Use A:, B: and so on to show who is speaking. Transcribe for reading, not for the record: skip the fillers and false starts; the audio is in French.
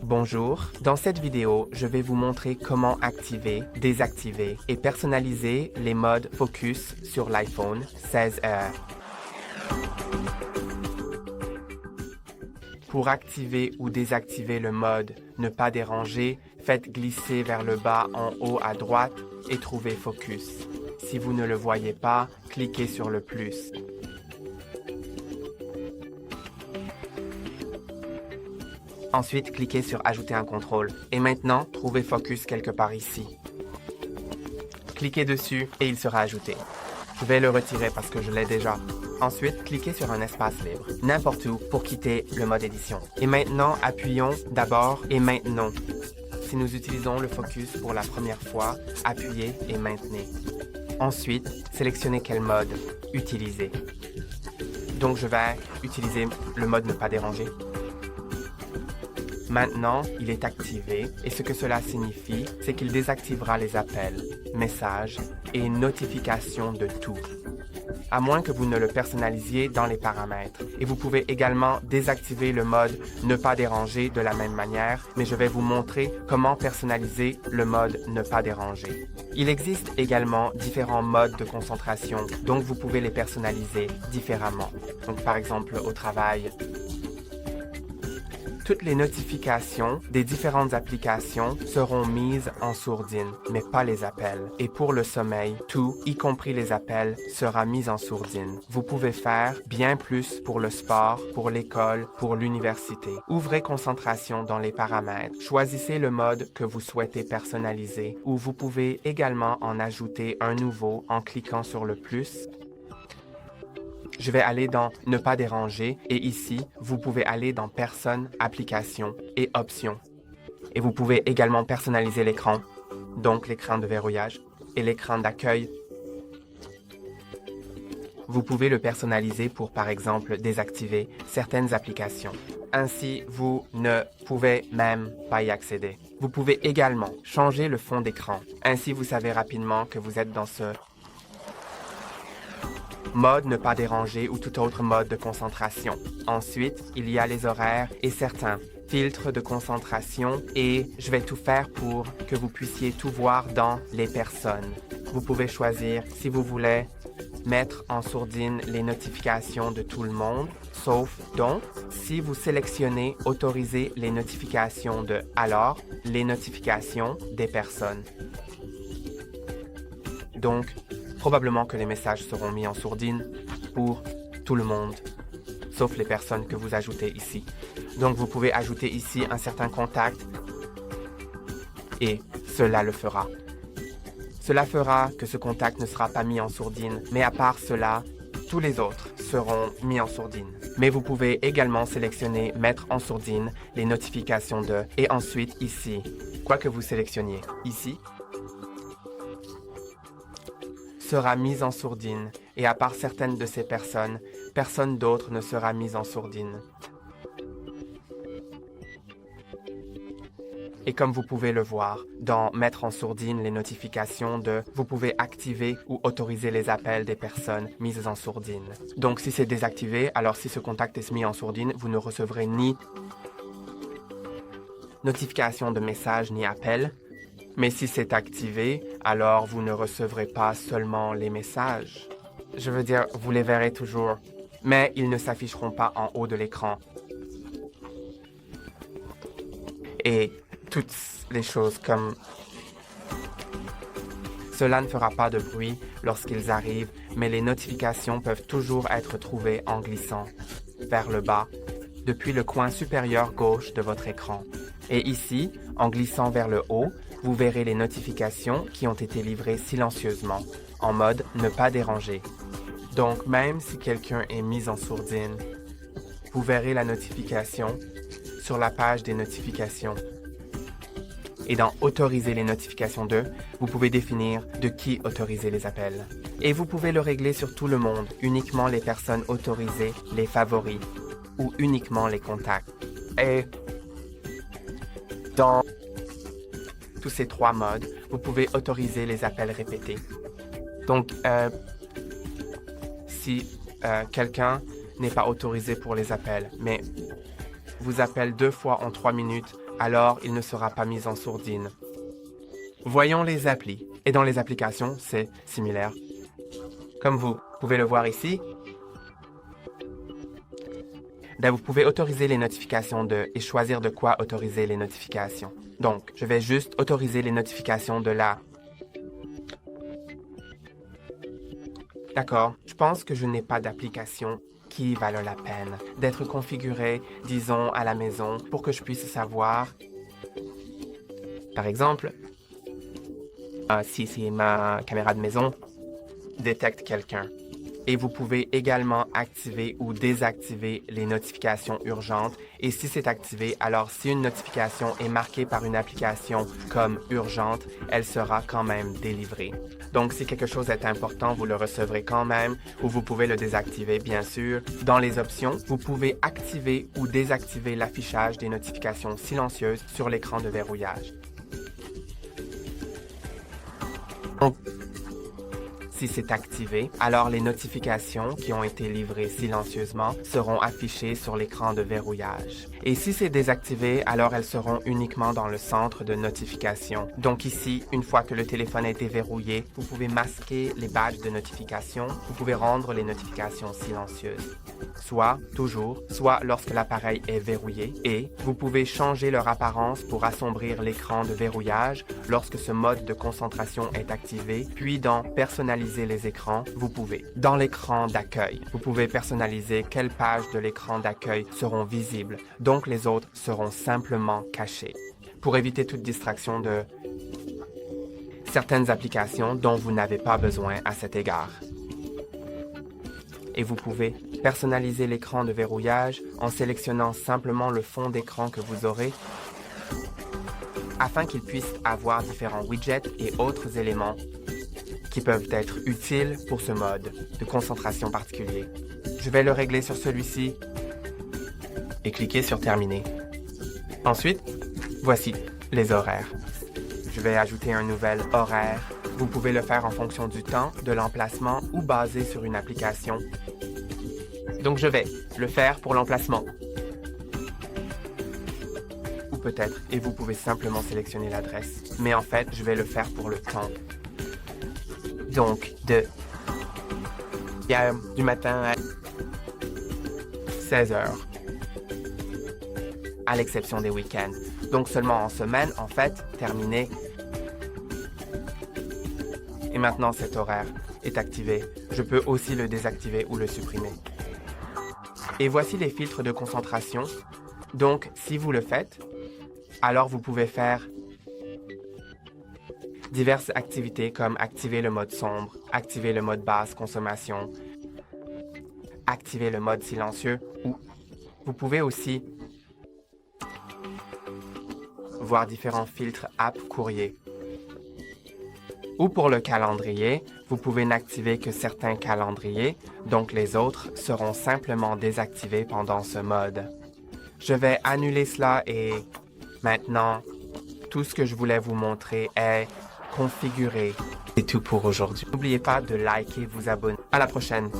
A: Bonjour, dans cette vidéo, je vais vous montrer comment activer, désactiver et personnaliser les modes focus sur l'iPhone 16R. Pour activer ou désactiver le mode ne pas déranger, faites glisser vers le bas en haut à droite et trouvez focus. Si vous ne le voyez pas, cliquez sur le plus. Ensuite, cliquez sur Ajouter un contrôle. Et maintenant, trouvez Focus quelque part ici. Cliquez dessus et il sera ajouté. Je vais le retirer parce que je l'ai déjà. Ensuite, cliquez sur un espace libre, n'importe où, pour quitter le mode édition. Et maintenant, appuyons d'abord et maintenant. Si nous utilisons le Focus pour la première fois, appuyez et maintenez. Ensuite, sélectionnez quel mode utiliser. Donc, je vais utiliser le mode ne pas déranger. Maintenant, il est activé et ce que cela signifie, c'est qu'il désactivera les appels, messages et notifications de tout, à moins que vous ne le personnalisiez dans les paramètres. Et vous pouvez également désactiver le mode ne pas déranger de la même manière, mais je vais vous montrer comment personnaliser le mode ne pas déranger. Il existe également différents modes de concentration, donc vous pouvez les personnaliser différemment. Donc par exemple au travail, toutes les notifications des différentes applications seront mises en sourdine, mais pas les appels. Et pour le sommeil, tout, y compris les appels, sera mis en sourdine. Vous pouvez faire bien plus pour le sport, pour l'école, pour l'université. Ouvrez concentration dans les paramètres. Choisissez le mode que vous souhaitez personnaliser, ou vous pouvez également en ajouter un nouveau en cliquant sur le plus. Je vais aller dans « Ne pas déranger » et ici, vous pouvez aller dans « Personnes, applications et options ». Et vous pouvez également personnaliser l'écran, donc l'écran de verrouillage et l'écran d'accueil. Vous pouvez le personnaliser pour, par exemple, désactiver certaines applications. Ainsi, vous ne pouvez même pas y accéder. Vous pouvez également changer le fond d'écran. Ainsi, vous savez rapidement que vous êtes dans ce mode ne pas déranger ou tout autre mode de concentration. Ensuite, il y a les horaires et certains filtres de concentration et je vais tout faire pour que vous puissiez tout voir dans les personnes. Vous pouvez choisir si vous voulez mettre en sourdine les notifications de tout le monde, sauf donc si vous sélectionnez autoriser les notifications de alors les notifications des personnes. Donc, probablement que les messages seront mis en sourdine pour tout le monde, sauf les personnes que vous ajoutez ici. Donc vous pouvez ajouter ici un certain contact et cela le fera. Cela fera que ce contact ne sera pas mis en sourdine, mais à part cela, tous les autres seront mis en sourdine. Mais vous pouvez également sélectionner mettre en sourdine les notifications de et ensuite ici, quoi que vous sélectionniez ici, sera mise en sourdine et à part certaines de ces personnes, personne d'autre ne sera mise en sourdine. Et comme vous pouvez le voir, dans mettre en sourdine les notifications de, vous pouvez activer ou autoriser les appels des personnes mises en sourdine. Donc si c'est désactivé, alors si ce contact est mis en sourdine, vous ne recevrez ni notification de messages ni appels. Mais si c'est activé, alors vous ne recevrez pas seulement les messages. Je veux dire, vous les verrez toujours, mais ils ne s'afficheront pas en haut de l'écran. Et toutes les choses comme cela ne fera pas de bruit lorsqu'ils arrivent, mais les notifications peuvent toujours être trouvées en glissant vers le bas, depuis le coin supérieur gauche de votre écran. Et ici, en glissant vers le haut, vous verrez les notifications qui ont été livrées silencieusement, en mode ne pas déranger. Donc même si quelqu'un est mis en sourdine, vous verrez la notification sur la page des notifications. Et dans autoriser les notifications de, vous pouvez définir de qui autoriser les appels. Et vous pouvez le régler sur tout le monde, uniquement les personnes autorisées, les favoris, ou uniquement les contacts. Et dans tous ces trois modes, vous pouvez autoriser les appels répétés. Donc, si quelqu'un n'est pas autorisé pour les appels, mais vous appelle 2 fois en 3 minutes alors il ne sera pas mis en sourdine. Voyons les applis. Et dans les applications, c'est similaire. Comme vous pouvez le voir ici, vous pouvez autoriser les notifications et choisir de quoi autoriser les notifications. Donc, je vais juste autoriser les notifications de là. D'accord, je pense que je n'ai pas d'application qui valent la peine d'être configurée, disons, à la maison pour que je puisse savoir. Par exemple, si ma caméra de maison détecte quelqu'un. Et vous pouvez également activer ou désactiver les notifications urgentes. Et si c'est activé, alors si une notification est marquée par une application comme urgente, elle sera quand même délivrée. Donc si quelque chose est important, vous le recevrez quand même ou vous pouvez le désactiver, bien sûr. Dans les options, vous pouvez activer ou désactiver l'affichage des notifications silencieuses sur l'écran de verrouillage. Donc, si c'est activé, alors les notifications qui ont été livrées silencieusement seront affichées sur l'écran de verrouillage. Et si c'est désactivé, alors elles seront uniquement dans le centre de notification. Donc ici, une fois que le téléphone a été verrouillé, vous pouvez masquer les badges de notification, vous pouvez rendre les notifications silencieuses. Soit lorsque l'appareil est verrouillé, et vous pouvez changer leur apparence pour assombrir l'écran de verrouillage lorsque ce mode de concentration est activé, puis dans personnaliser les écrans, vous pouvez. Dans l'écran d'accueil, vous pouvez personnaliser quelles pages de l'écran d'accueil seront visibles, donc les autres seront simplement cachées. Pour éviter toute distraction de certaines applications dont vous n'avez pas besoin à cet égard. Et vous pouvez personnaliser l'écran de verrouillage en sélectionnant simplement le fond d'écran que vous aurez afin qu'il puisse avoir différents widgets et autres éléments qui peuvent être utiles pour ce mode de concentration particulier. Je vais le régler sur celui-ci et cliquer sur Terminer. Ensuite, voici les horaires. Je vais ajouter un nouvel horaire. Vous pouvez le faire en fonction du temps, de l'emplacement ou basé sur une application. Donc je vais le faire pour l'emplacement. Ou peut-être, et vous pouvez simplement sélectionner l'adresse. Mais en fait, je vais le faire pour le temps. Donc, du matin à 16 heures. À l'exception des week-ends. Donc seulement en semaine, en fait, terminé. Et maintenant, cet horaire est activé. Je peux aussi le désactiver ou le supprimer. Et voici les filtres de concentration. Donc, si vous le faites, alors vous pouvez faire diverses activités comme activer le mode sombre, activer le mode basse consommation, activer le mode silencieux ou vous pouvez aussi voir différents filtres app courrier. Ou pour le calendrier, vous pouvez n'activer que certains calendriers, donc les autres seront simplement désactivés pendant ce mode. Je vais annuler cela et maintenant, tout ce que je voulais vous montrer est configuré. C'est tout pour aujourd'hui. N'oubliez pas de liker et vous abonner. À la prochaine!